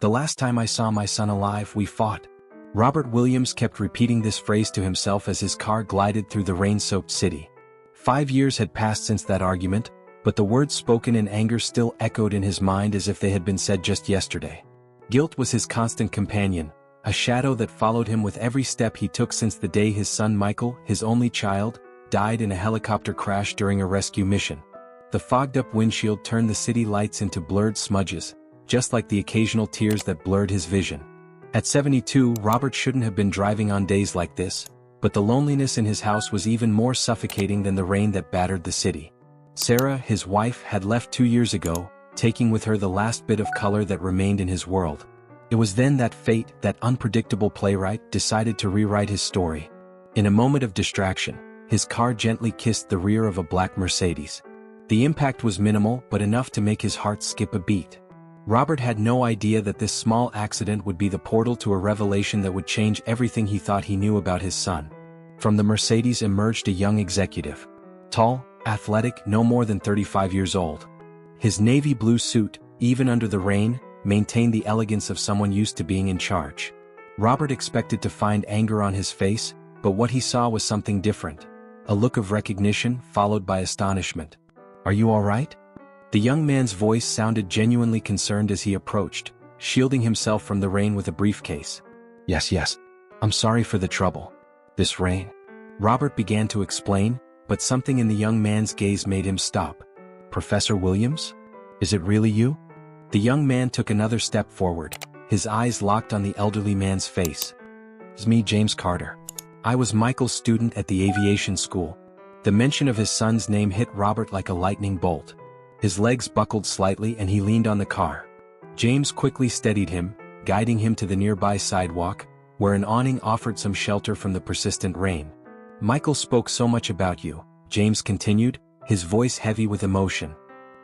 The last time I saw my son alive, we fought. Robert Williams kept repeating this phrase to himself as his car glided through the rain-soaked city. 5 years had passed since that argument, but the words spoken in anger still echoed in his mind as if they had been said just yesterday. Guilt was his constant companion, a shadow that followed him with every step he took since the day his son Michael, his only child, died in a helicopter crash during a rescue mission. The fogged-up windshield turned the city lights into blurred smudges, just like the occasional tears that blurred his vision. At 72, Robert shouldn't have been driving on days like this, but the loneliness in his house was even more suffocating than the rain that battered the city. Sarah, his wife, had left 2 years ago, taking with her the last bit of color that remained in his world. It was then that fate, that unpredictable playwright, decided to rewrite his story. In a moment of distraction, his car gently kissed the rear of a black Mercedes. The impact was minimal, but enough to make his heart skip a beat. Robert had no idea that this small accident would be the portal to a revelation that would change everything he thought he knew about his son. From the Mercedes emerged a young executive. Tall, athletic, no more than 35 years old. His navy blue suit, even under the rain, maintained the elegance of someone used to being in charge. Robert expected to find anger on his face, but what he saw was something different. A look of recognition followed by astonishment. "Are you all right?" The young man's voice sounded genuinely concerned as he approached, shielding himself from the rain with a briefcase. Yes. I'm sorry for the trouble. This rain." Robert began to explain, but something in the young man's gaze made him stop. "Professor Williams? Is it really you?" The young man took another step forward, his eyes locked on the elderly man's face. "It's me, James Carter. I was Michael's student at the aviation school." The mention of his son's name hit Robert like a lightning bolt. His legs buckled slightly and he leaned on the car. James quickly steadied him, guiding him to the nearby sidewalk, where an awning offered some shelter from the persistent rain. "Michael spoke so much about you," James continued, his voice heavy with emotion.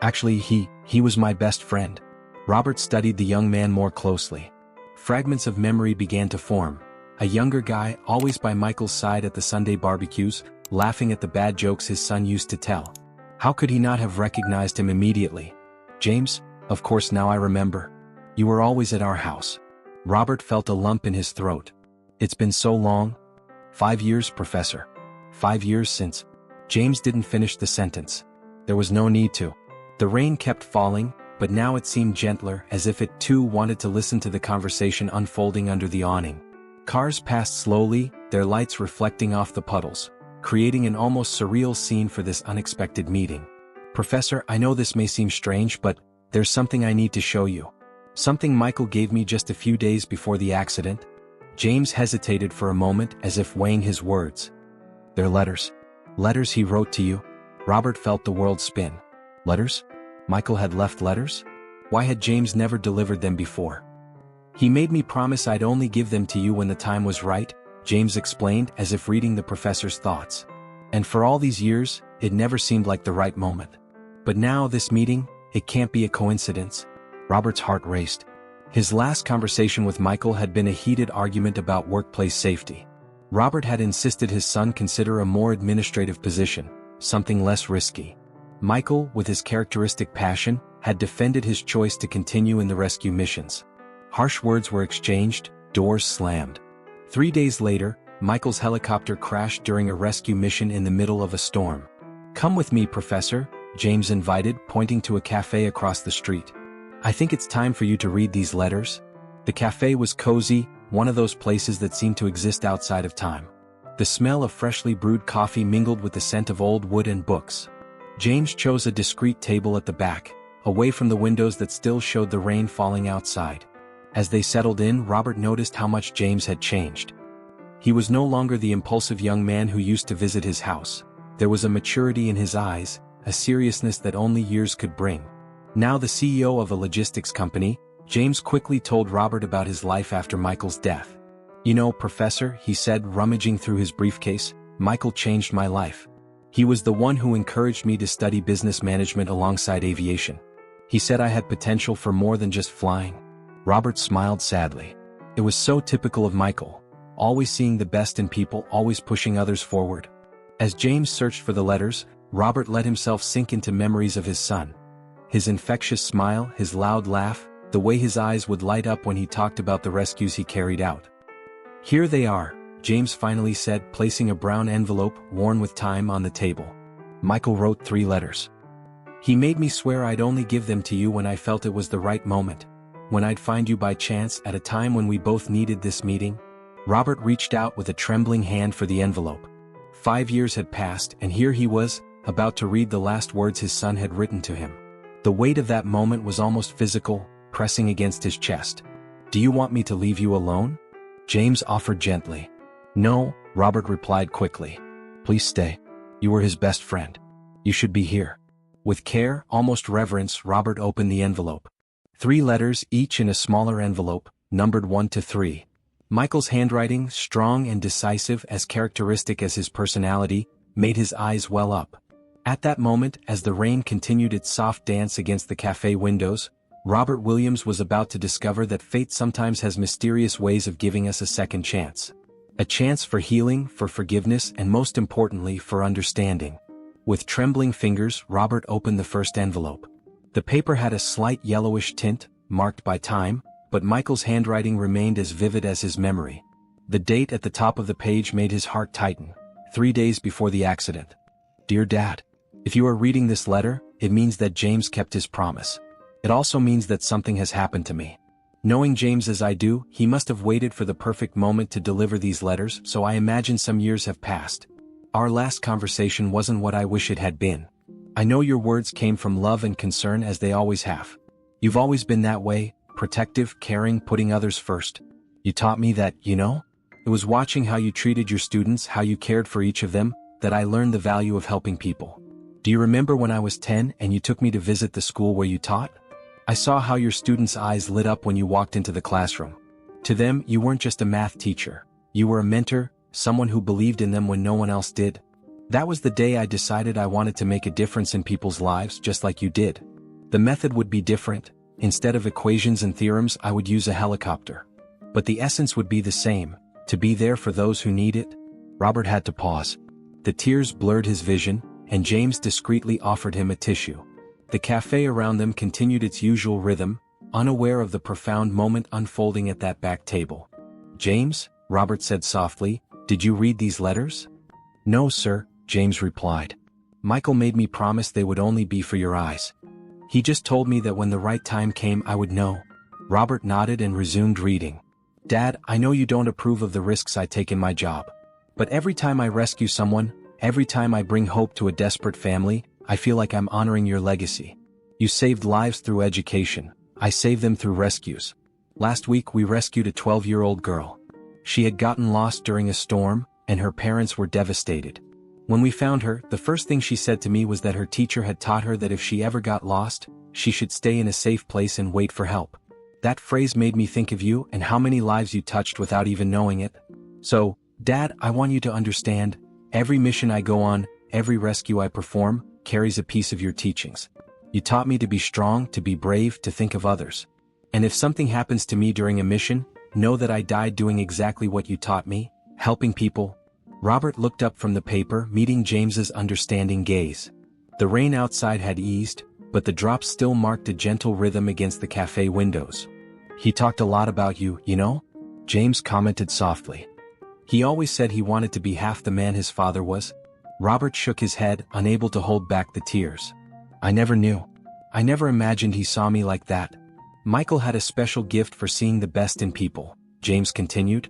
"Actually, he was my best friend." Robert studied the young man more closely. Fragments of memory began to form. A younger guy, always by Michael's side at the Sunday barbecues, laughing at the bad jokes his son used to tell. How could he not have recognized him immediately? "James, of course now I remember. You were always at our house." Robert felt a lump in his throat. "It's been so long." 5 years, Professor. 5 years since." James didn't finish the sentence. There was no need to. The rain kept falling, but now it seemed gentler, as if it too wanted to listen to the conversation unfolding under the awning. Cars passed slowly, their lights reflecting off the puddles, creating an almost surreal scene for this unexpected meeting. "Professor, I know this may seem strange, but there's something I need to show you. Something Michael gave me just a few days before the accident." James hesitated for a moment as if weighing his words. "They're letters. Letters he wrote to you." Robert felt the world spin. Letters? Michael had left letters? Why had James never delivered them before? "He made me promise I'd only give them to you when the time was right," James explained, as if reading the professor's thoughts. "And for all these years, it never seemed like the right moment. But now this meeting, it can't be a coincidence." Robert's heart raced. His last conversation with Michael had been a heated argument about workplace safety. Robert had insisted his son consider a more administrative position, something less risky. Michael, with his characteristic passion, had defended his choice to continue in the rescue missions. Harsh words were exchanged, doors slammed. 3 days later, Michael's helicopter crashed during a rescue mission in the middle of a storm. "Come with me, Professor," James invited, pointing to a cafe across the street. "I think it's time for you to read these letters." The cafe was cozy, one of those places that seem to exist outside of time. The smell of freshly brewed coffee mingled with the scent of old wood and books. James chose a discreet table at the back, away from the windows that still showed the rain falling outside. As they settled in, Robert noticed how much James had changed. He was no longer the impulsive young man who used to visit his house. There was a maturity in his eyes, a seriousness that only years could bring. Now the CEO of a logistics company, James quickly told Robert about his life after Michael's death. "You know, Professor," he said, rummaging through his briefcase, "Michael changed my life. He was the one who encouraged me to study business management alongside aviation. He said I had potential for more than just flying." Robert smiled sadly. It was so typical of Michael, always seeing the best in people, always pushing others forward. As James searched for the letters, Robert let himself sink into memories of his son. His infectious smile, his loud laugh, the way his eyes would light up when he talked about the rescues he carried out. "Here they are," James finally said, placing a brown envelope, worn with time, on the table. Michael wrote 3 letters. "He made me swear I'd only give them to you when I felt it was the right moment. When I'd find you by chance at a time when we both needed this meeting." Robert reached out with a trembling hand for the envelope. 5 years had passed, and here he was, about to read the last words his son had written to him. The weight of that moment was almost physical, pressing against his chest. "Do you want me to leave you alone?" James offered gently. "No," Robert replied quickly. "Please stay. You were his best friend. You should be here." With care, almost reverence, Robert opened the envelope. 3 letters, each in a smaller envelope, numbered 1 to 3. Michael's handwriting, strong and decisive, as characteristic as his personality, made his eyes well up. At that moment, as the rain continued its soft dance against the cafe windows, Robert Williams was about to discover that fate sometimes has mysterious ways of giving us a second chance. A chance for healing, for forgiveness, and most importantly, for understanding. With trembling fingers, Robert opened the first envelope. The paper had a slight yellowish tint, marked by time, but Michael's handwriting remained as vivid as his memory. The date at the top of the page made his heart tighten. 3 days before the accident. "Dear Dad, if you are reading this letter, it means that James kept his promise. It also means that something has happened to me. Knowing James as I do, he must have waited for the perfect moment to deliver these letters, so I imagine some years have passed. Our last conversation wasn't what I wish it had been. I know your words came from love and concern, as they always have. You've always been that way, protective, caring, putting others first. You taught me that, you know? It was watching how you treated your students, how you cared for each of them, that I learned the value of helping people. Do you remember when I was 10 and you took me to visit the school where you taught? I saw how your students' eyes lit up when you walked into the classroom. To them, you weren't just a math teacher. You were a mentor, someone who believed in them when no one else did. That was the day I decided I wanted to make a difference in people's lives, just like you did. The method would be different. Instead of equations and theorems, I would use a helicopter. But the essence would be the same, to be there for those who need it." Robert had to pause. The tears blurred his vision, and James discreetly offered him a tissue. The cafe around them continued its usual rhythm, unaware of the profound moment unfolding at that back table. "James," Robert said softly, "did you read these letters?" "No, sir," James replied. "Michael made me promise they would only be for your eyes. He just told me that when the right time came I would know." Robert nodded and resumed reading. "Dad, I know you don't approve of the risks I take in my job. But every time I rescue someone, every time I bring hope to a desperate family, I feel like I'm honoring your legacy. You saved lives through education. I save them through rescues. Last week we rescued a 12-year-old girl. She had gotten lost during a storm, and her parents were devastated. When we found her, the first thing she said to me was that her teacher had taught her that if she ever got lost, she should stay in a safe place and wait for help. That phrase made me think of you and how many lives you touched without even knowing it. So, Dad, I want you to understand, every mission I go on, every rescue I perform, carries a piece of your teachings. You taught me to be strong, to be brave, to think of others. And if something happens to me during a mission, know that I died doing exactly what you taught me, helping people." Robert looked up from the paper, meeting James's understanding gaze. The rain outside had eased, but the drops still marked a gentle rhythm against the cafe windows. "He talked a lot about you, you know?" James commented softly. "He always said he wanted to be half the man his father was." Robert shook his head, unable to hold back the tears. "I never knew. I never imagined he saw me like that. Michael had a special gift for seeing the best in people," James continued.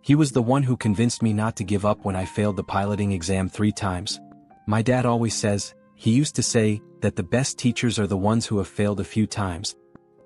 "He was the one who convinced me not to give up when I failed the piloting exam 3 times. My dad always says, he used to say, that the best teachers are the ones who have failed a few times."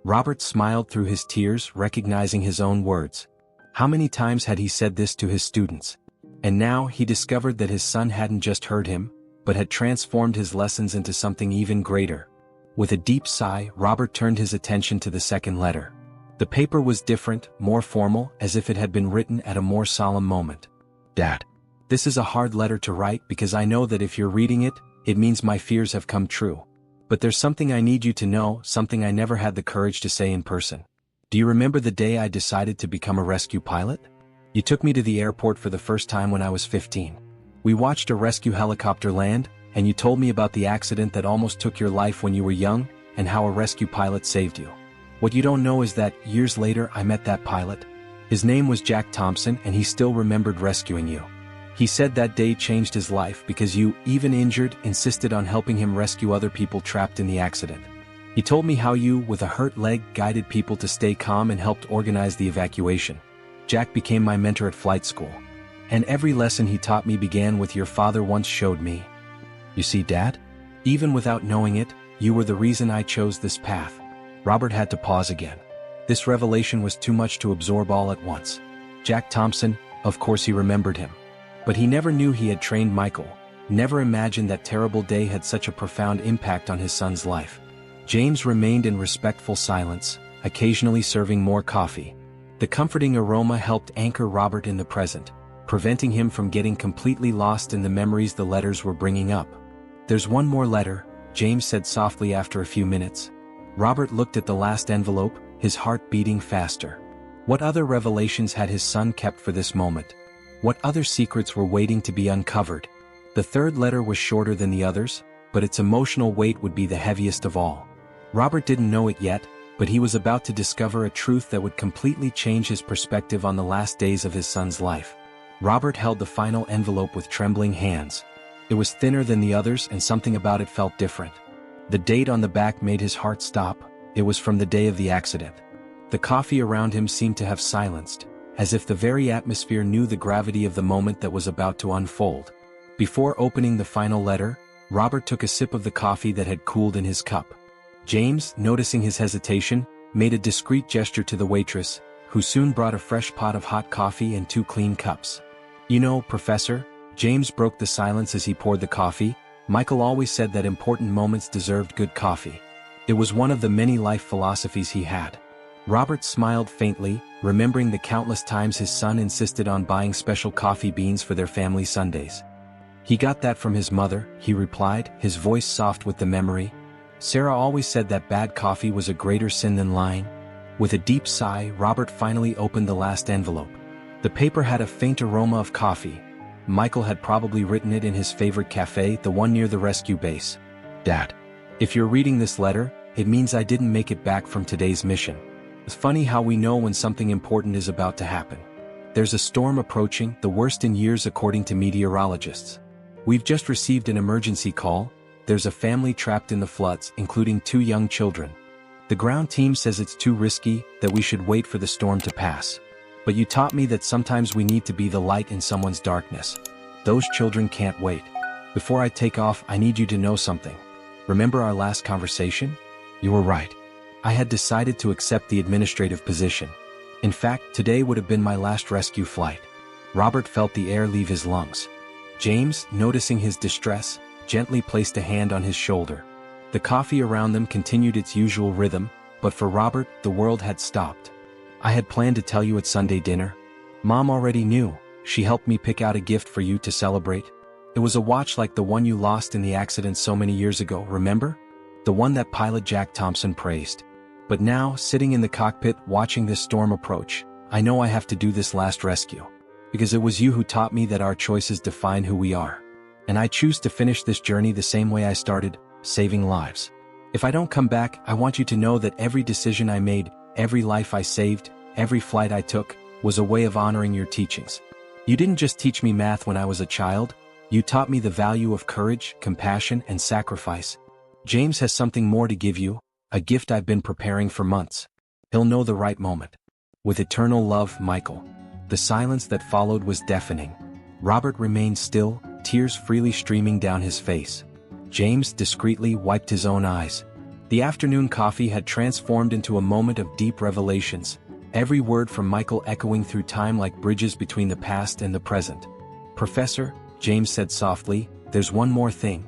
Robert smiled through his tears, recognizing his own words. How many times had he said this to his students? And now he discovered that his son hadn't just heard him, but had transformed his lessons into something even greater. With a deep sigh, Robert turned his attention to the second letter. The paper was different, more formal, as if it had been written at a more solemn moment. "Dad, this is a hard letter to write because I know that if you're reading it, it means my fears have come true. But there's something I need you to know, something I never had the courage to say in person. Do you remember the day I decided to become a rescue pilot? You took me to the airport for the first time when I was 15. We watched a rescue helicopter land, and you told me about the accident that almost took your life when you were young, and how a rescue pilot saved you. What you don't know is that, years later I met that pilot. His name was Jack Thompson and he still remembered rescuing you. He said that day changed his life because you, even injured, insisted on helping him rescue other people trapped in the accident. He told me how you, with a hurt leg, guided people to stay calm and helped organize the evacuation. Jack became my mentor at flight school. And every lesson he taught me began with "your father once showed me." You see, Dad? Even without knowing it, you were the reason I chose this path. Robert had to pause again. This revelation was too much to absorb all at once. Jack Thompson, of course he remembered him. But he never knew he had trained Michael, never imagined that terrible day had such a profound impact on his son's life. James remained in respectful silence, occasionally serving more coffee. The comforting aroma helped anchor Robert in the present, preventing him from getting completely lost in the memories the letters were bringing up. "There's one more letter," James said softly after a few minutes. Robert looked at the last envelope, his heart beating faster. What other revelations had his son kept for this moment? What other secrets were waiting to be uncovered? The third letter was shorter than the others, but its emotional weight would be the heaviest of all. Robert didn't know it yet, but he was about to discover a truth that would completely change his perspective on the last days of his son's life. Robert held the final envelope with trembling hands. It was thinner than the others and something about it felt different. The date on the back made his heart stop. It was from the day of the accident. The coffee around him seemed to have silenced, as if the very atmosphere knew the gravity of the moment that was about to unfold. Before opening the final letter, Robert took a sip of the coffee that had cooled in his cup. James, noticing his hesitation, made a discreet gesture to the waitress, who soon brought a fresh pot of hot coffee and 2 clean cups. "You know, Professor," James broke the silence as he poured the coffee, "Michael always said that important moments deserved good coffee. It was one of the many life philosophies he had." Robert smiled faintly, remembering the countless times his son insisted on buying special coffee beans for their family Sundays. "He got that from his mother," he replied, his voice soft with the memory. "Sarah always said that bad coffee was a greater sin than lying." With a deep sigh, Robert finally opened the last envelope. The paper had a faint aroma of coffee. Michael had probably written it in his favorite cafe, the one near the rescue base. "Dad, if you're reading this letter, it means I didn't make it back from today's mission. It's funny how we know when something important is about to happen. There's a storm approaching, the worst in years according to meteorologists. We've just received an emergency call. There's a family trapped in the floods, including 2 young children. The ground team says it's too risky, that we should wait for the storm to pass. But you taught me that sometimes we need to be the light in someone's darkness. Those children can't wait. Before I take off, I need you to know something. Remember our last conversation? You were right. I had decided to accept the administrative position. In fact, today would have been my last rescue flight." Robert felt the air leave his lungs. James, noticing his distress, gently placed a hand on his shoulder. The coffee around them continued its usual rhythm, but for Robert, the world had stopped. "I had planned to tell you at Sunday dinner. Mom already knew. She helped me pick out a gift for you to celebrate. It was a watch like the one you lost in the accident so many years ago, remember? The one that pilot Jack Thompson praised. But now, sitting in the cockpit watching this storm approach, I know I have to do this last rescue. Because it was you who taught me that our choices define who we are. And I choose to finish this journey the same way I started, saving lives. If I don't come back, I want you to know that every decision I made, every life I saved, every flight I took, was a way of honoring your teachings. You didn't just teach me math when I was a child, you taught me the value of courage, compassion, and sacrifice. James has something more to give you, a gift I've been preparing for months. He'll know the right moment. With eternal love, Michael." The silence that followed was deafening. Robert remained still, tears freely streaming down his face. James discreetly wiped his own eyes. The afternoon coffee had transformed into a moment of deep revelations, every word from Michael echoing through time like bridges between the past and the present. "Professor," James said softly, "there's one more thing."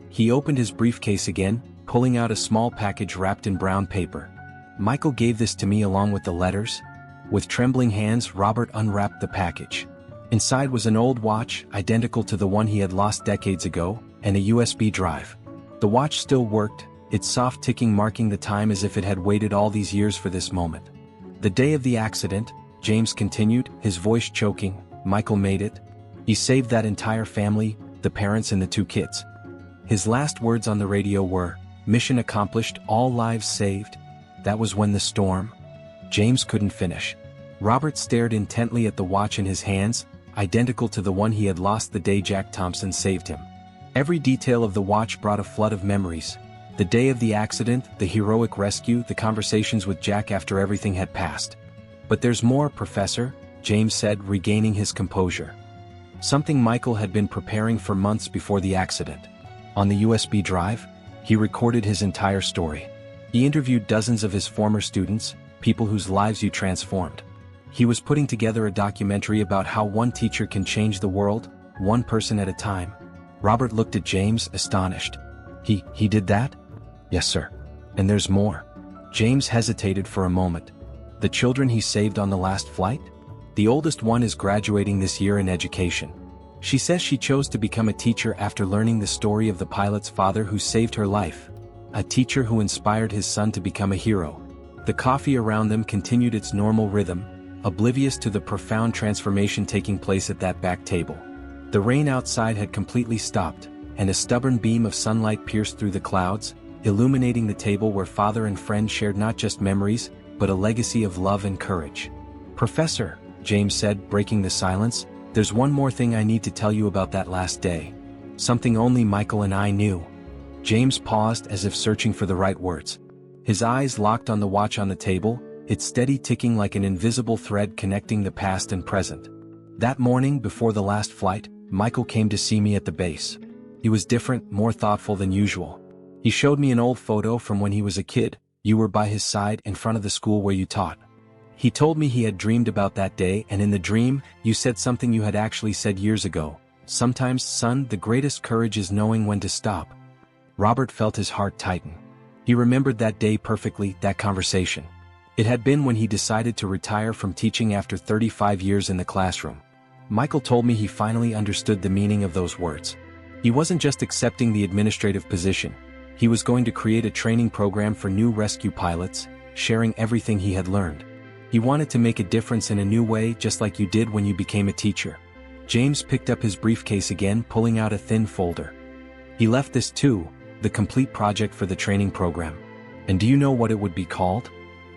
He opened his briefcase again, pulling out a small package wrapped in brown paper. "Michael gave this to me along with the letters." With trembling hands, Robert unwrapped the package. Inside was an old watch, identical to the one he had lost decades ago, and a USB drive. The watch still worked, its soft ticking marking the time as if it had waited all these years for this moment. "The day of the accident," James continued, his voice choking, "Michael made it. He saved that entire family, the parents and the 2 kids. His last words on the radio were, 'Mission accomplished, all lives saved.' That was when the storm. James couldn't finish. Robert stared intently at the watch in his hands, identical to the one he had lost the day Jack Thompson saved him. Every detail of the watch brought a flood of memories. The day of the accident, the heroic rescue, the conversations with Jack after everything had passed. "But there's more, Professor," James said, regaining his composure. Something Michael had been preparing for months before the accident. On the USB drive, he recorded his entire story. He interviewed dozens of his former students, people whose lives you transformed. He was putting together a documentary about how one teacher can change the world, one person at a time. Robert looked at James, astonished. He did that? Yes, sir. And there's more. James hesitated for a moment. The children he saved on the last flight? The oldest one is graduating this year in education. She says she chose to become a teacher after learning the story of the pilot's father who saved her life. A teacher who inspired his son to become a hero. The coffee around them continued its normal rhythm, oblivious to the profound transformation taking place at that back table. The rain outside had completely stopped, and a stubborn beam of sunlight pierced through the clouds, illuminating the table where father and friend shared not just memories, but a legacy of love and courage. "Professor," James said, breaking the silence, "there's one more thing I need to tell you about that last day. Something only Michael and I knew." James paused as if searching for the right words. His eyes locked on the watch on the table, its steady ticking like an invisible thread connecting the past and present. "That morning before the last flight, Michael came to see me at the base. He was different, more thoughtful than usual. He showed me an old photo from when he was a kid. You were by his side in front of the school where you taught. He told me he had dreamed about that day, and in the dream, you said something you had actually said years ago. Sometimes, son, the greatest courage is knowing when to stop." Robert felt his heart tighten. He remembered that day perfectly, that conversation. It had been when he decided to retire from teaching after 35 years in the classroom. Michael told me he finally understood the meaning of those words. He wasn't just accepting the administrative position. He was going to create a training program for new rescue pilots, sharing everything he had learned. He wanted to make a difference in a new way, just like you did when you became a teacher. James picked up his briefcase again, pulling out a thin folder. He left this too, the complete project for the training program. "And do you know what it would be called?"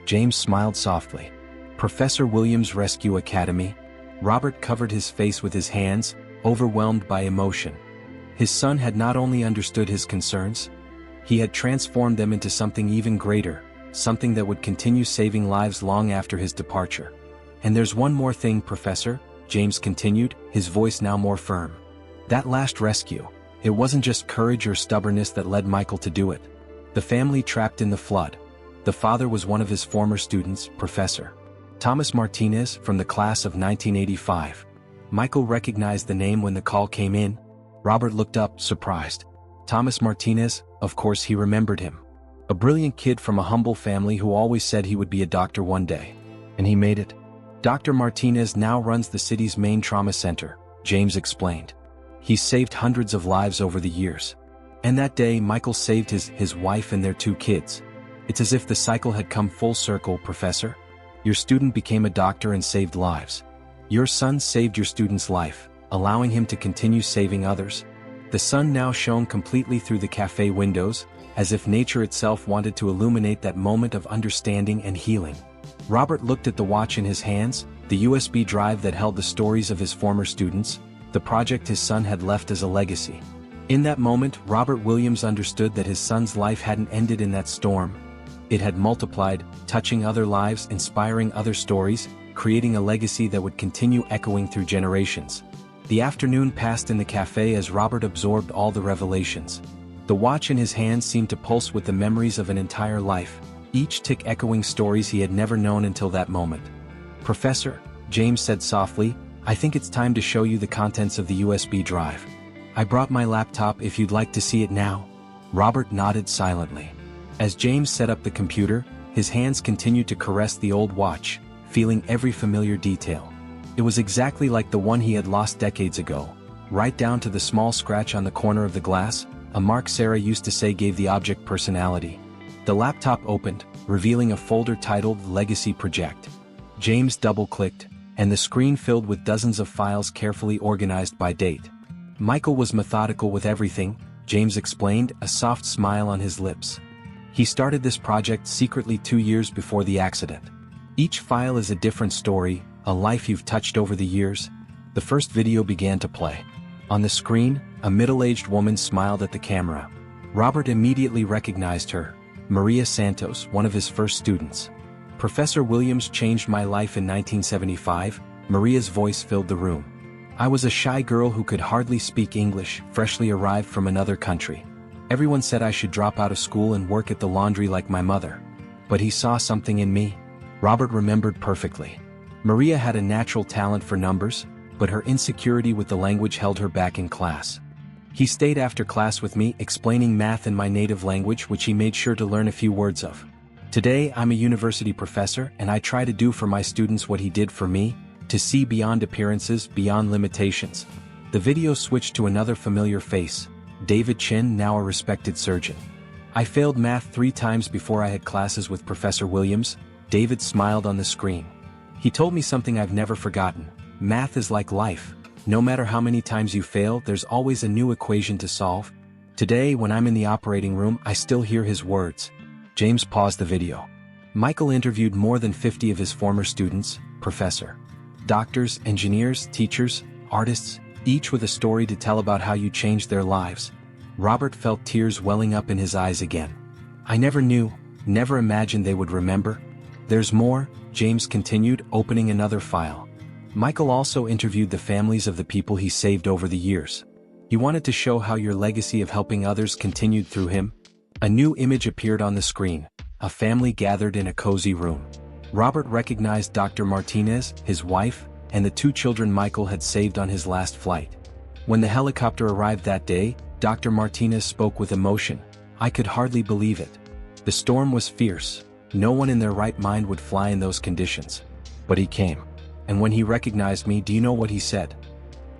James smiled softly. "Professor Williams Rescue Academy." Robert covered his face with his hands, overwhelmed by emotion. His son had not only understood his concerns, he had transformed them into something even greater, something that would continue saving lives long after his departure. "And there's one more thing, Professor," James continued, his voice now more firm. "That last rescue, it wasn't just courage or stubbornness that led Michael to do it. The family trapped in the flood. The father was one of his former students, Professor Thomas Martinez, from the class of 1985. Michael recognized the name when the call came in. Robert looked up, surprised. Thomas Martinez, of course he remembered him. A brilliant kid from a humble family who always said he would be a doctor one day. And he made it. Dr. Martinez now runs the city's main trauma center, James explained. He's saved hundreds of lives over the years. And that day Michael saved his wife and their 2 kids. It's as if the cycle had come full circle, Professor. Your student became a doctor and saved lives. Your son saved your student's life, allowing him to continue saving others. The sun now shone completely through the cafe windows, as if nature itself wanted to illuminate that moment of understanding and healing. Robert looked at the watch in his hands, the USB drive that held the stories of his former students, the project his son had left as a legacy. In that moment, Robert Williams understood that his son's life hadn't ended in that storm. It had multiplied, touching other lives, inspiring other stories, creating a legacy that would continue echoing through generations. The afternoon passed in the cafe as Robert absorbed all the revelations. The watch in his hand seemed to pulse with the memories of an entire life, each tick echoing stories he had never known until that moment. "Professor," James said softly, "I think it's time to show you the contents of the USB drive. I brought my laptop if you'd like to see it now." Robert nodded silently. As James set up the computer, his hands continued to caress the old watch, feeling every familiar detail. It was exactly like the one he had lost decades ago, right down to the small scratch on the corner of the glass, a mark Sarah used to say gave the object personality. The laptop opened, revealing a folder titled Legacy Project. James double-clicked, and the screen filled with dozens of files carefully organized by date. Michael was methodical with everything, James explained, a soft smile on his lips. He started this project secretly 2 years before the accident. Each file is a different story, a life you've touched over the years. The first video began to play. On the screen, a middle-aged woman smiled at the camera. Robert immediately recognized her, Maria Santos, one of his first students. Professor Williams changed my life in 1975, Maria's voice filled the room. I was a shy girl who could hardly speak English, freshly arrived from another country. Everyone said I should drop out of school and work at the laundry like my mother. But he saw something in me. Robert remembered perfectly. Maria had a natural talent for numbers, but her insecurity with the language held her back in class. He stayed after class with me, explaining math in my native language, which he made sure to learn a few words of. Today I'm a university professor, and I try to do for my students what he did for me, to see beyond appearances, beyond limitations. The video switched to another familiar face, David Chin, now a respected surgeon. I failed math 3 times before I had classes with Professor Williams. David smiled on the screen. He told me something I've never forgotten. Math is like life. No matter how many times you fail, there's always a new equation to solve. Today, when I'm in the operating room, I still hear his words. James paused the video. Michael interviewed more than 50 of his former students, professor. Doctors, engineers, teachers, artists, each with a story to tell about how you changed their lives. Robert felt tears welling up in his eyes again. I never knew, never imagined they would remember. There's more, James continued, opening another file. Michael also interviewed the families of the people he saved over the years. He wanted to show how your legacy of helping others continued through him. A new image appeared on the screen, a family gathered in a cozy room. Robert recognized Dr. Martinez, his wife, and the 2 children Michael had saved on his last flight. When the helicopter arrived that day, Dr. Martinez spoke with emotion. I could hardly believe it. The storm was fierce. No one in their right mind would fly in those conditions. But he came. And when he recognized me, do you know what he said?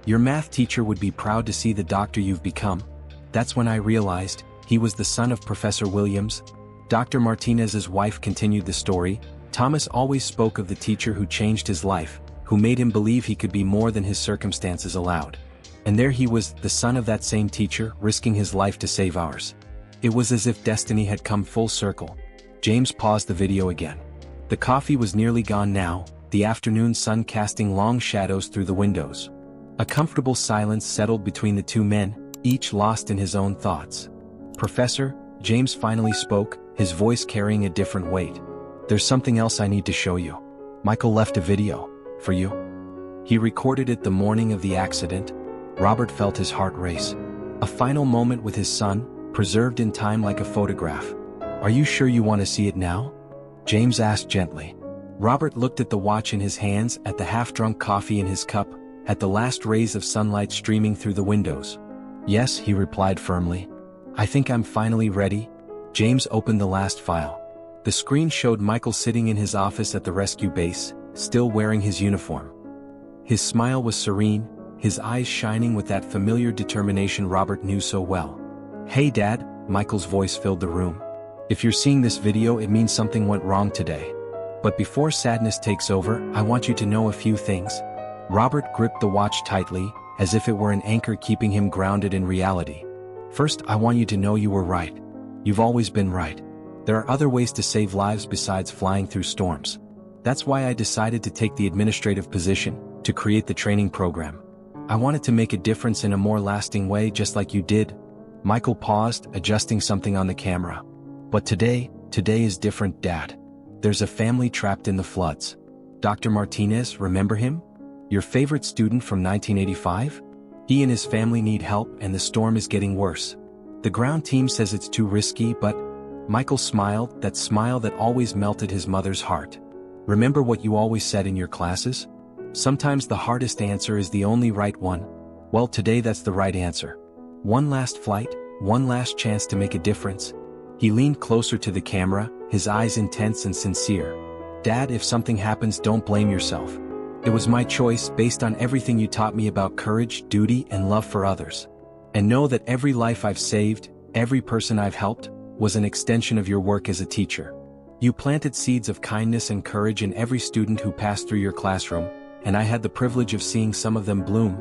Your math teacher would be proud to see the doctor you've become. That's when I realized he was the son of Professor Williams. Dr. Martinez's wife continued the story. Thomas always spoke of the teacher who changed his life, who made him believe he could be more than his circumstances allowed. And there he was, the son of that same teacher, risking his life to save ours. It was as if destiny had come full circle. James paused the video again. The coffee was nearly gone now, the afternoon sun casting long shadows through the windows. A comfortable silence settled between the 2 men, each lost in his own thoughts. Professor, James finally spoke, his voice carrying a different weight. There's something else I need to show you. Michael left a video, for you. He recorded it the morning of the accident. Robert felt his heart race. A final moment with his son, preserved in time like a photograph. Are you sure you want to see it now? James asked gently. Robert looked at the watch in his hands, at the half-drunk coffee in his cup, at the last rays of sunlight streaming through the windows. Yes, he replied firmly. I think I'm finally ready. James opened the last file. The screen showed Michael sitting in his office at the rescue base, still wearing his uniform. His smile was serene, his eyes shining with that familiar determination Robert knew so well. Hey Dad, Michael's voice filled the room. If you're seeing this video, it means something went wrong today. But before sadness takes over, I want you to know a few things. Robert gripped the watch tightly, as if it were an anchor keeping him grounded in reality. First, I want you to know you were right. You've always been right. There are other ways to save lives besides flying through storms. That's why I decided to take the administrative position, to create the training program. I wanted to make a difference in a more lasting way, just like you did. Michael paused, adjusting something on the camera. But today is different, Dad. There's a family trapped in the floods. Dr. Martinez, remember him? Your favorite student from 1985? He and his family need help, and the storm is getting worse. The ground team says it's too risky, but... Michael smiled, that smile that always melted his mother's heart. Remember what you always said in your classes? Sometimes the hardest answer is the only right one. Well, today that's the right answer. One last flight, one last chance to make a difference. He leaned closer to the camera, his eyes intense and sincere. Dad, if something happens, don't blame yourself. It was my choice based on everything you taught me about courage, duty, and love for others. And know that every life I've saved, every person I've helped, was an extension of your work as a teacher. You planted seeds of kindness and courage in every student who passed through your classroom, and I had the privilege of seeing some of them bloom.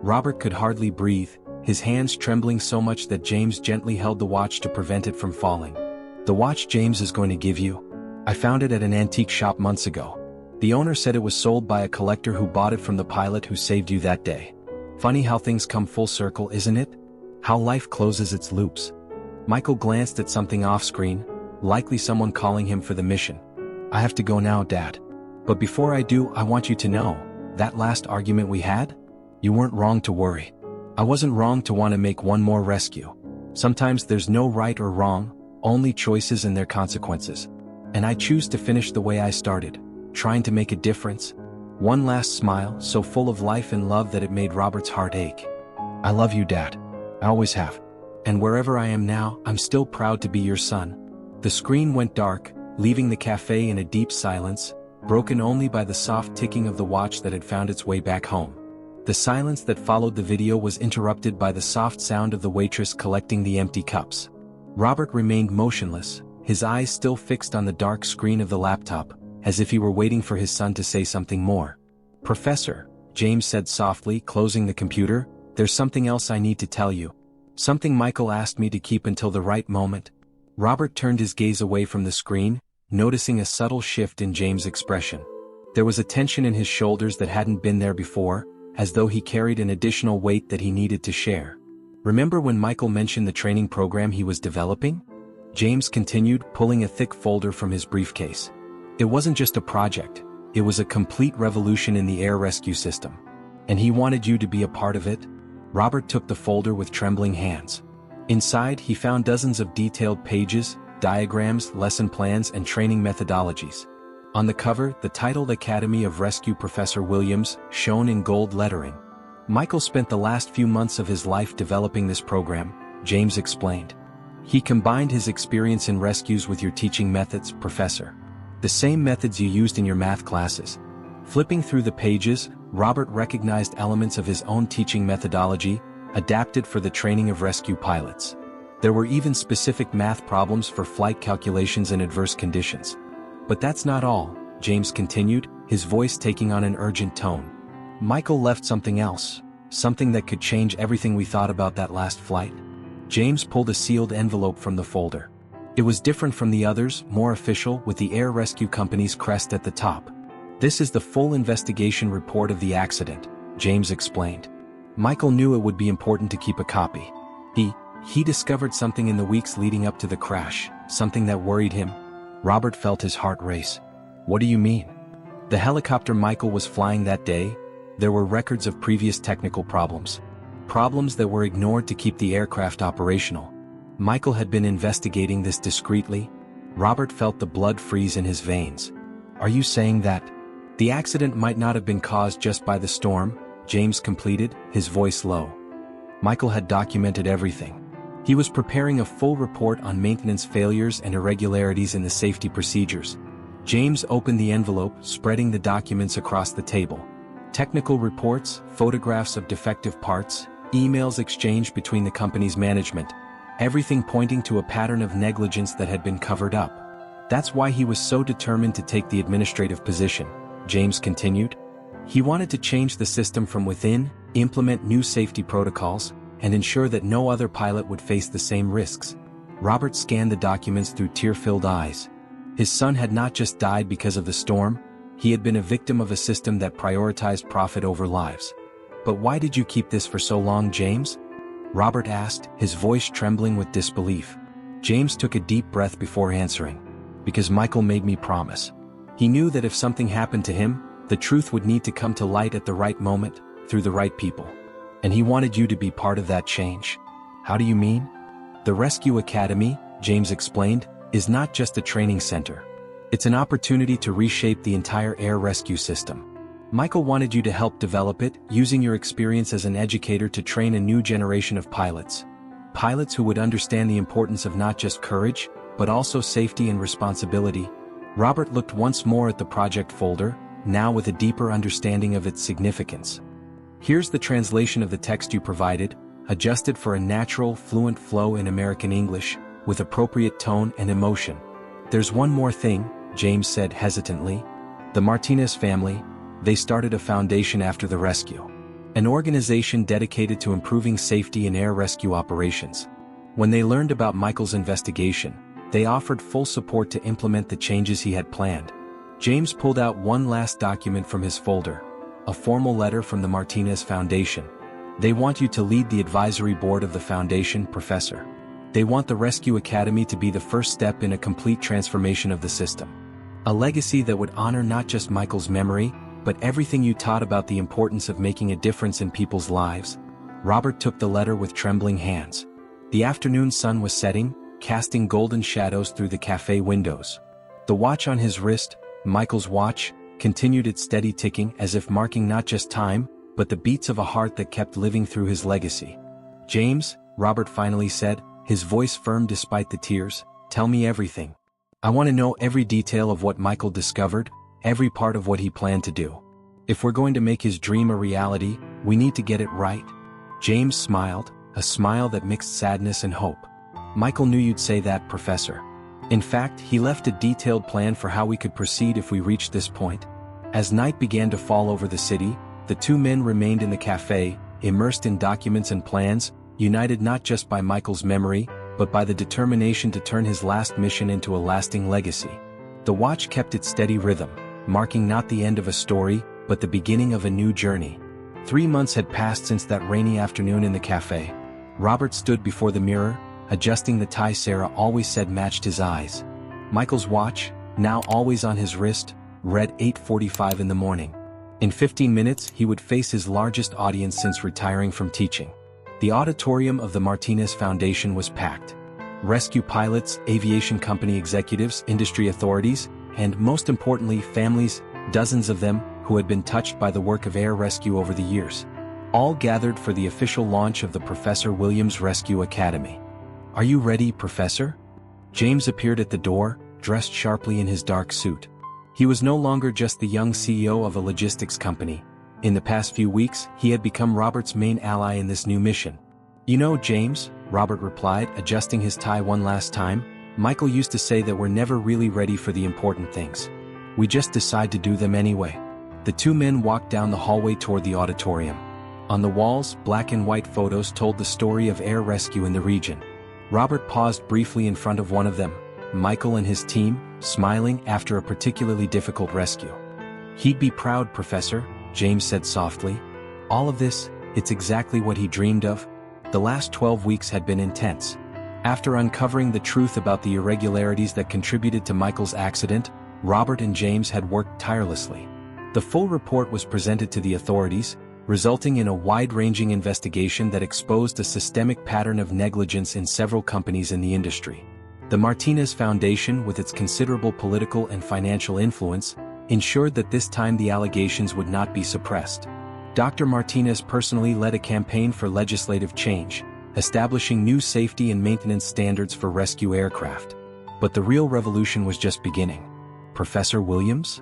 Robert could hardly breathe, his hands trembling so much that James gently held the watch to prevent it from falling. The watch James is going to give you? I found it at an antique shop months ago. The owner said it was sold by a collector who bought it from the pilot who saved you that day. Funny how things come full circle, isn't it? How life closes its loops. Michael glanced at something off-screen, likely someone calling him for the mission. I have to go now, Dad. But before I do, I want you to know, that last argument we had? You weren't wrong to worry. I wasn't wrong to want to make one more rescue. Sometimes there's no right or wrong, only choices and their consequences. And I choose to finish the way I started, trying to make a difference. One last smile, so full of life and love that it made Robert's heart ache. I love you, Dad. I always have. And wherever I am now, I'm still proud to be your son. The screen went dark, leaving the cafe in a deep silence, broken only by the soft ticking of the watch that had found its way back home. The silence that followed the video was interrupted by the soft sound of the waitress collecting the empty cups. Robert remained motionless, his eyes still fixed on the dark screen of the laptop, as if he were waiting for his son to say something more. Professor, James said softly, closing the computer, there's something else I need to tell you. Something Michael asked me to keep until the right moment. Robert turned his gaze away from the screen, noticing a subtle shift in James' expression. There was a tension in his shoulders that hadn't been there before, as though he carried an additional weight that he needed to share. Remember when Michael mentioned the training program he was developing? James continued, pulling a thick folder from his briefcase. It wasn't just a project, it was a complete revolution in the air rescue system. And he wanted you to be a part of it? Robert took the folder with trembling hands. Inside, he found dozens of detailed pages, diagrams, lesson plans, and training methodologies. On the cover, the titled Academy of Rescue Professor Williams, shown in gold lettering. Michael spent the last few months of his life developing this program, James explained. He combined his experience in rescues with your teaching methods, Professor. The same methods you used in your math classes. Flipping through the pages, Robert recognized elements of his own teaching methodology, adapted for the training of rescue pilots. There were even specific math problems for flight calculations in adverse conditions. But that's not all, James continued, his voice taking on an urgent tone. Michael left something else, something that could change everything we thought about that last flight. James pulled a sealed envelope from the folder. It was different from the others, more official, with the Air Rescue Company's crest at the top. This is the full investigation report of the accident, James explained. Michael knew it would be important to keep a copy. He discovered something in the weeks leading up to the crash, something that worried him. Robert felt his heart race. What do you mean? The helicopter Michael was flying that day, there were records of previous technical problems. Problems that were ignored to keep the aircraft operational. Michael had been investigating this discreetly. Robert felt the blood freeze in his veins. Are you saying that the accident might not have been caused just by the storm? James completed, his voice low. Michael had documented everything. He was preparing a full report on maintenance failures and irregularities in the safety procedures. James opened the envelope, spreading the documents across the table. Technical reports, photographs of defective parts, emails exchanged between the company's management. Everything pointing to a pattern of negligence that had been covered up. That's why he was so determined to take the administrative position, James continued. He wanted to change the system from within, implement new safety protocols, and ensure that no other pilot would face the same risks. Robert scanned the documents through tear-filled eyes. His son had not just died because of the storm, he had been a victim of a system that prioritized profit over lives. But why did you keep this for so long, James? Robert asked, his voice trembling with disbelief. James took a deep breath before answering. Because Michael made me promise. He knew that if something happened to him, the truth would need to come to light at the right moment, through the right people. And he wanted you to be part of that change. How do you mean? The Rescue Academy, James explained, is not just a training center. It's an opportunity to reshape the entire air rescue system. Michael wanted you to help develop it, using your experience as an educator to train a new generation of pilots. Pilots who would understand the importance of not just courage, but also safety and responsibility. Robert looked once more at the project folder, now with a deeper understanding of its significance. Here's the translation of the text you provided, adjusted for a natural, fluent flow in American English, with appropriate tone and emotion. There's one more thing, James said hesitantly. The Martinez family, they started a foundation after the rescue. An organization dedicated to improving safety in air rescue operations. When they learned about Michael's investigation, They offered full support to implement the changes he had planned. James pulled out one last document from his folder, a formal letter from the Martinez Foundation. They want you to lead the advisory board of the foundation, Professor. They want the Rescue Academy to be the first step in a complete transformation of the system. A legacy that would honor not just Michael's memory, but everything you taught about the importance of making a difference in people's lives. Robert took the letter with trembling hands. The afternoon sun was setting, casting golden shadows through the cafe windows. The watch on his wrist, Michael's watch, continued its steady ticking as if marking not just time, but the beats of a heart that kept living through his legacy. "James," Robert finally said, his voice firm despite the tears, "tell me everything. I want to know every detail of what Michael discovered, every part of what he planned to do. If we're going to make his dream a reality, we need to get it right." James smiled, a smile that mixed sadness and hope. "Michael knew you'd say that, Professor. In fact, he left a detailed plan for how we could proceed if we reached this point." As night began to fall over the city, the two men remained in the cafe, immersed in documents and plans, united not just by Michael's memory, but by the determination to turn his last mission into a lasting legacy. The watch kept its steady rhythm, marking not the end of a story, but the beginning of a new journey. 3 months had passed since that rainy afternoon in the cafe. Robert stood before the mirror, adjusting the tie Sarah always said matched his eyes. Michael's watch, now always on his wrist, read 8:45 in the morning. In 15 minutes he would face his largest audience since retiring from teaching. The auditorium of the Martinez Foundation was packed. Rescue pilots, aviation company executives, industry authorities, and most importantly families, dozens of them, who had been touched by the work of air rescue over the years. All gathered for the official launch of the Professor Williams Rescue Academy. "Are you ready, Professor?" James appeared at the door, dressed sharply in his dark suit. He was no longer just the young CEO of a logistics company. In the past few weeks, he had become Robert's main ally in this new mission. "You know, James," Robert replied, adjusting his tie one last time, "Michael used to say that we're never really ready for the important things. We just decide to do them anyway." The two men walked down the hallway toward the auditorium. On the walls, black and white photos told the story of air rescue in the region. Robert paused briefly in front of one of them, Michael and his team, smiling after a particularly difficult rescue. "He'd be proud, Professor," James said softly. All of this, it's exactly what he dreamed of. The last 12 weeks had been intense. After uncovering the truth about the irregularities that contributed to Michael's accident, Robert and James had worked tirelessly. The full report was presented to the authorities, resulting in a wide-ranging investigation that exposed a systemic pattern of negligence in several companies in the industry. The Martinez Foundation, with its considerable political and financial influence, ensured that this time the allegations would not be suppressed. Dr. Martinez personally led a campaign for legislative change, establishing new safety and maintenance standards for rescue aircraft. But the real revolution was just beginning. "Professor Williams?"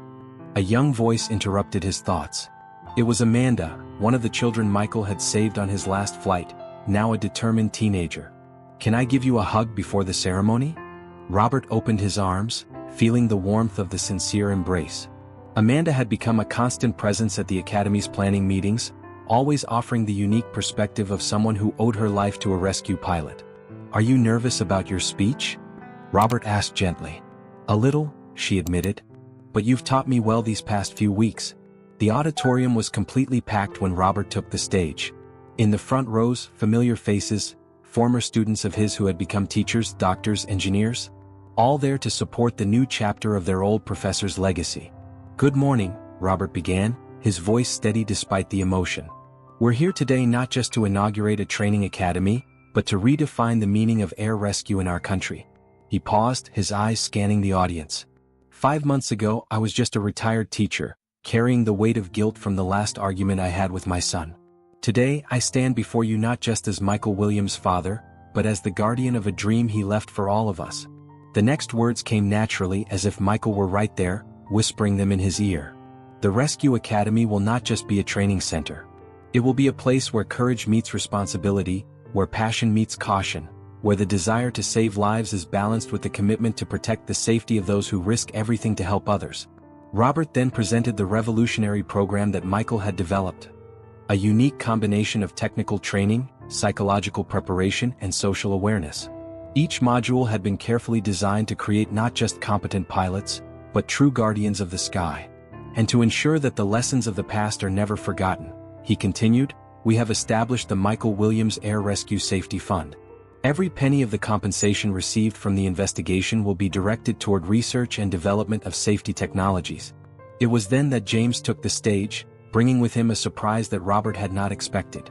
A young voice interrupted his thoughts. It was Amanda, one of the children Michael had saved on his last flight, now a determined teenager. "Can I give you a hug before the ceremony?" Robert opened his arms, feeling the warmth of the sincere embrace. Amanda had become a constant presence at the Academy's planning meetings, always offering the unique perspective of someone who owed her life to a rescue pilot. "Are you nervous about your speech?" Robert asked gently. "A little," she admitted. "But you've taught me well these past few weeks." The auditorium was completely packed when Robert took the stage. In the front rows, familiar faces, former students of his who had become teachers, doctors, engineers, all there to support the new chapter of their old professor's legacy. "Good morning," Robert began, his voice steady despite the emotion. "We're here today not just to inaugurate a training academy, but to redefine the meaning of air rescue in our country." He paused, his eyes scanning the audience. 5 months ago, I was just a retired teacher, carrying the weight of guilt from the last argument I had with my son. Today, I stand before you not just as Michael Williams' father, but as the guardian of a dream he left for all of us. The next words came naturally as if Michael were right there, whispering them in his ear. The Rescue Academy will not just be a training center. It will be a place where courage meets responsibility, where passion meets caution, where the desire to save lives is balanced with the commitment to protect the safety of those who risk everything to help others. Robert then presented the revolutionary program that Michael had developed. A unique combination of technical training, psychological preparation, and social awareness. Each module had been carefully designed to create not just competent pilots, but true guardians of the sky. And to ensure that the lessons of the past are never forgotten, he continued, we have established the Michael Williams Air Rescue Safety Fund. Every penny of the compensation received from the investigation will be directed toward research and development of safety technologies. It was then that James took the stage, bringing with him a surprise that Robert had not expected.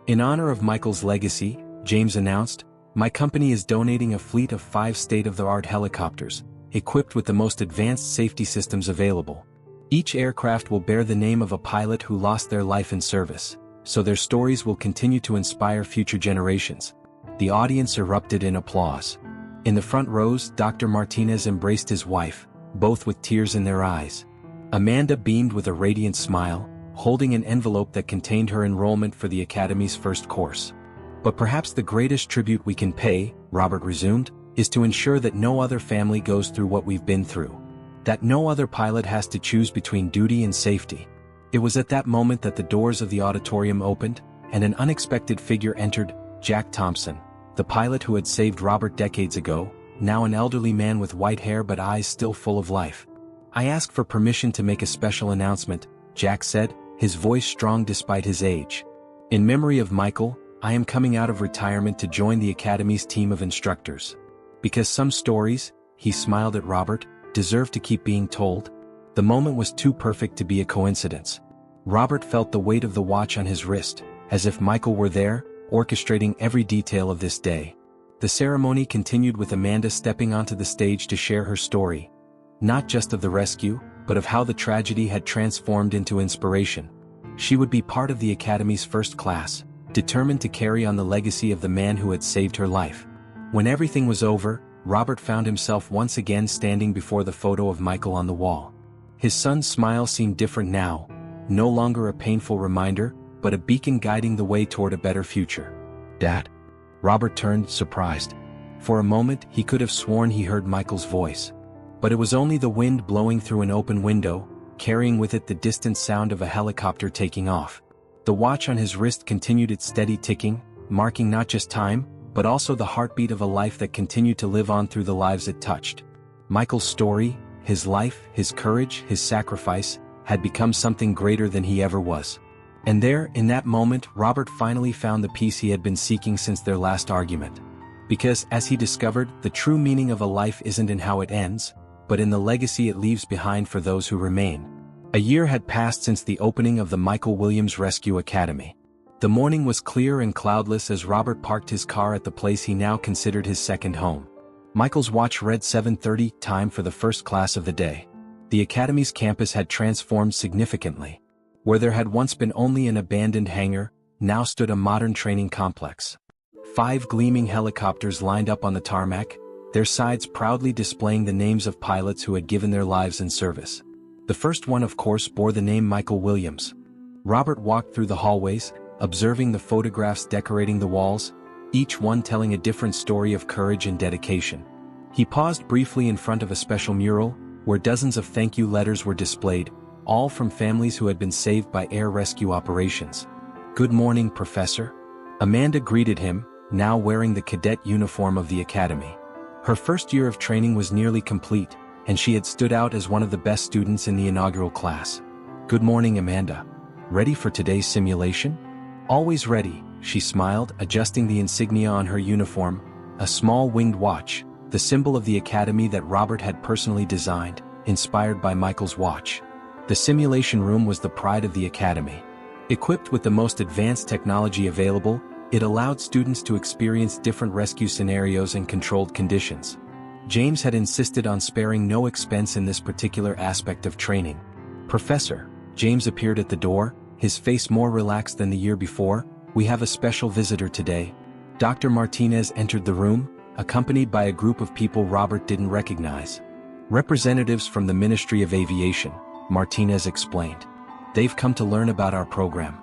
In honor of Michael's legacy, James announced, my company is donating a fleet of 5 state-of-the-art helicopters, equipped with the most advanced safety systems available. Each aircraft will bear the name of a pilot who lost their life in service, so their stories will continue to inspire future generations. The audience erupted in applause. In the front rows, Dr. Martinez embraced his wife, both with tears in their eyes. Amanda beamed with a radiant smile, holding an envelope that contained her enrollment for the Academy's first course. But perhaps the greatest tribute we can pay, Robert resumed, is to ensure that no other family goes through what we've been through. That no other pilot has to choose between duty and safety. It was at that moment that the doors of the auditorium opened, and an unexpected figure entered, Jack Thompson, the pilot who had saved Robert decades ago, now an elderly man with white hair but eyes still full of life. I ask for permission to make a special announcement, Jack said, his voice strong despite his age. In memory of Michael, I am coming out of retirement to join the Academy's team of instructors. Because some stories, he smiled at Robert, deserve to keep being told. The moment was too perfect to be a coincidence. Robert felt the weight of the watch on his wrist, as if Michael were there, orchestrating every detail of this day. The ceremony continued with Amanda stepping onto the stage to share her story. Not just of the rescue, but of how the tragedy had transformed into inspiration. She would be part of the Academy's first class, determined to carry on the legacy of the man who had saved her life. When everything was over, Robert found himself once again standing before the photo of Michael on the wall. His son's smile seemed different now, no longer a painful reminder, but a beacon guiding the way toward a better future. Dad? Robert turned, surprised. For a moment, he could have sworn he heard Michael's voice. But it was only the wind blowing through an open window, carrying with it the distant sound of a helicopter taking off. The watch on his wrist continued its steady ticking, marking not just time, but also the heartbeat of a life that continued to live on through the lives it touched. Michael's story, his life, his courage, his sacrifice, had become something greater than he ever was. And there, in that moment, Robert finally found the peace he had been seeking since their last argument. Because, as he discovered, the true meaning of a life isn't in how it ends, but in the legacy it leaves behind for those who remain. A year had passed since the opening of the Michael Williams Rescue Academy. The morning was clear and cloudless as Robert parked his car at the place he now considered his second home. Michael's watch read 7:30, time for the first class of the day. The Academy's campus had transformed significantly. Where there had once been only an abandoned hangar, now stood a modern training complex. 5 gleaming helicopters lined up on the tarmac, their sides proudly displaying the names of pilots who had given their lives in service. The first one, of course, bore the name Michael Williams. Robert walked through the hallways, observing the photographs decorating the walls, each one telling a different story of courage and dedication. He paused briefly in front of a special mural, where dozens of thank you letters were displayed, all from families who had been saved by air rescue operations. Good morning, Professor. Amanda greeted him, now wearing the cadet uniform of the Academy. Her first year of training was nearly complete, and she had stood out as one of the best students in the inaugural class. Good morning, Amanda. Ready for today's simulation? Always ready, she smiled, adjusting the insignia on her uniform, a small winged watch, the symbol of the Academy that Robert had personally designed, inspired by Michael's watch. The simulation room was the pride of the Academy. Equipped with the most advanced technology available, it allowed students to experience different rescue scenarios in controlled conditions. James had insisted on sparing no expense in this particular aspect of training. Professor, James appeared at the door, his face more relaxed than the year before. We have a special visitor today. Dr. Martinez entered the room, accompanied by a group of people Robert didn't recognize. Representatives from the Ministry of Aviation, Martinez explained. They've come to learn about our program.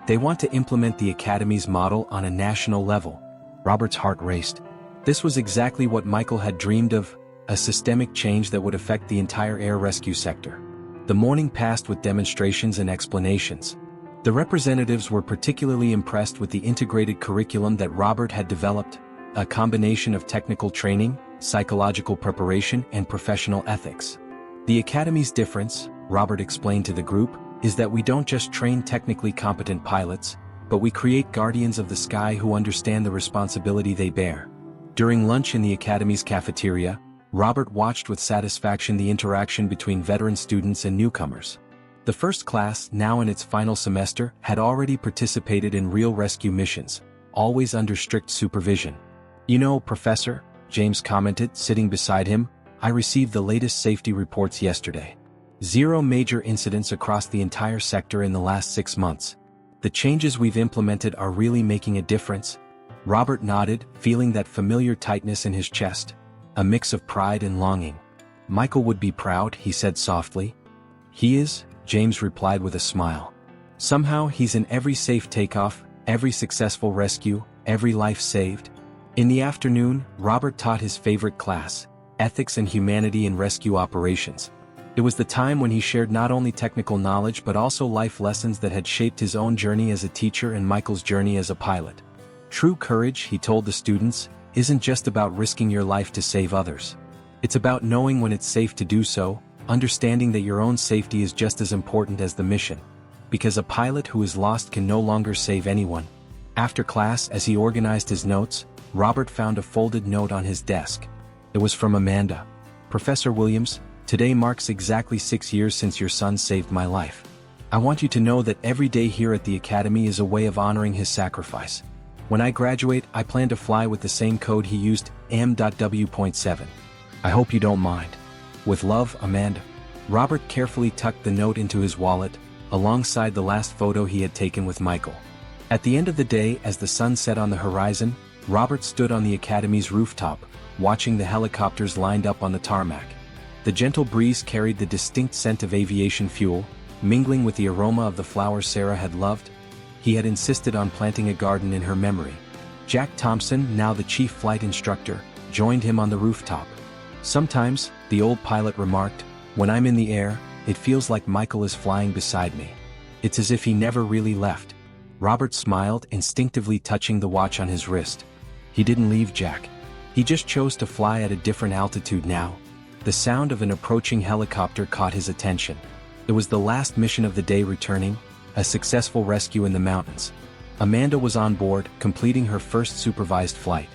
They want to implement the Academy's model on a national level. Robert's heart raced. This was exactly what Michael had dreamed of, a systemic change that would affect the entire air rescue sector. The morning passed with demonstrations and explanations. The representatives were particularly impressed with the integrated curriculum that Robert had developed, a combination of technical training, psychological preparation, and professional ethics. The Academy's difference, Robert explained to the group, is that we don't just train technically competent pilots, but we create guardians of the sky who understand the responsibility they bear. During lunch in the Academy's cafeteria, Robert watched with satisfaction the interaction between veteran students and newcomers. The first class, now in its final semester, had already participated in real rescue missions, always under strict supervision. "You know, Professor," James commented, sitting beside him, "I received the latest safety reports yesterday. 0 major incidents across the entire sector in the last 6 months. The changes we've implemented are really making a difference." Robert nodded, feeling that familiar tightness in his chest, a mix of pride and longing. "Michael would be proud," he said softly. "He is," James replied with a smile. "Somehow he's in every safe takeoff, every successful rescue, every life saved." In the afternoon, Robert taught his favorite class, Ethics and Humanity in Rescue Operations. It was the time when he shared not only technical knowledge but also life lessons that had shaped his own journey as a teacher and Michael's journey as a pilot. True courage, he told the students, isn't just about risking your life to save others. It's about knowing when it's safe to do so, understanding that your own safety is just as important as the mission. Because a pilot who is lost can no longer save anyone. After class, as he organized his notes, Robert found a folded note on his desk. It was from Amanda. "Professor Williams, today marks exactly 6 years since your son saved my life. I want you to know that every day here at the Academy is a way of honoring his sacrifice. When I graduate, I plan to fly with the same code he used, M.W.7. I hope you don't mind. With love, Amanda." Robert carefully tucked the note into his wallet, alongside the last photo he had taken with Michael. At the end of the day, as the sun set on the horizon, Robert stood on the Academy's rooftop, watching the helicopters lined up on the tarmac. The gentle breeze carried the distinct scent of aviation fuel, mingling with the aroma of the flowers Sarah had loved. He had insisted on planting a garden in her memory. Jack Thompson, now the chief flight instructor, joined him on the rooftop. "Sometimes," the old pilot remarked, "when I'm in the air, it feels like Michael is flying beside me. It's as if he never really left." Robert smiled, instinctively touching the watch on his wrist. He didn't leave Jack. He just chose to fly at a different altitude now. The sound of an approaching helicopter caught his attention. It was the last mission of the day returning, a successful rescue in the mountains. Amanda was on board, completing her first supervised flight.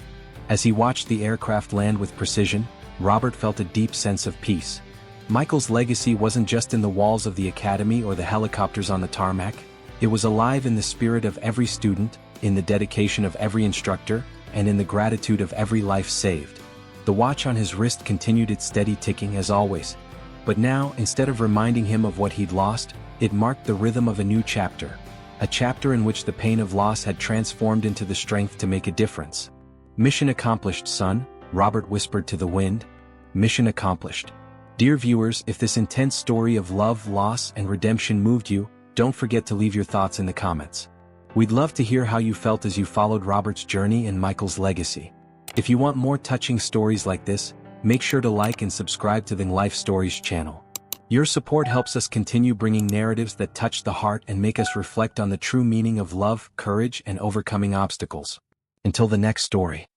As he watched the aircraft land with precision, Robert felt a deep sense of peace. Michael's legacy wasn't just in the walls of the Academy or the helicopters on the tarmac. It was alive in the spirit of every student, in the dedication of every instructor, and in the gratitude of every life saved. The watch on his wrist continued its steady ticking as always. But now, instead of reminding him of what he'd lost, it marked the rhythm of a new chapter. A chapter in which the pain of loss had transformed into the strength to make a difference. "Mission accomplished, son," Robert whispered to the wind. "Mission accomplished." Dear viewers, if this intense story of love, loss, and redemption moved you, don't forget to leave your thoughts in the comments. We'd love to hear how you felt as you followed Robert's journey and Michael's legacy. If you want more touching stories like this, make sure to like and subscribe to the Life Stories channel. Your support helps us continue bringing narratives that touch the heart and make us reflect on the true meaning of love, courage, and overcoming obstacles. Until the next story.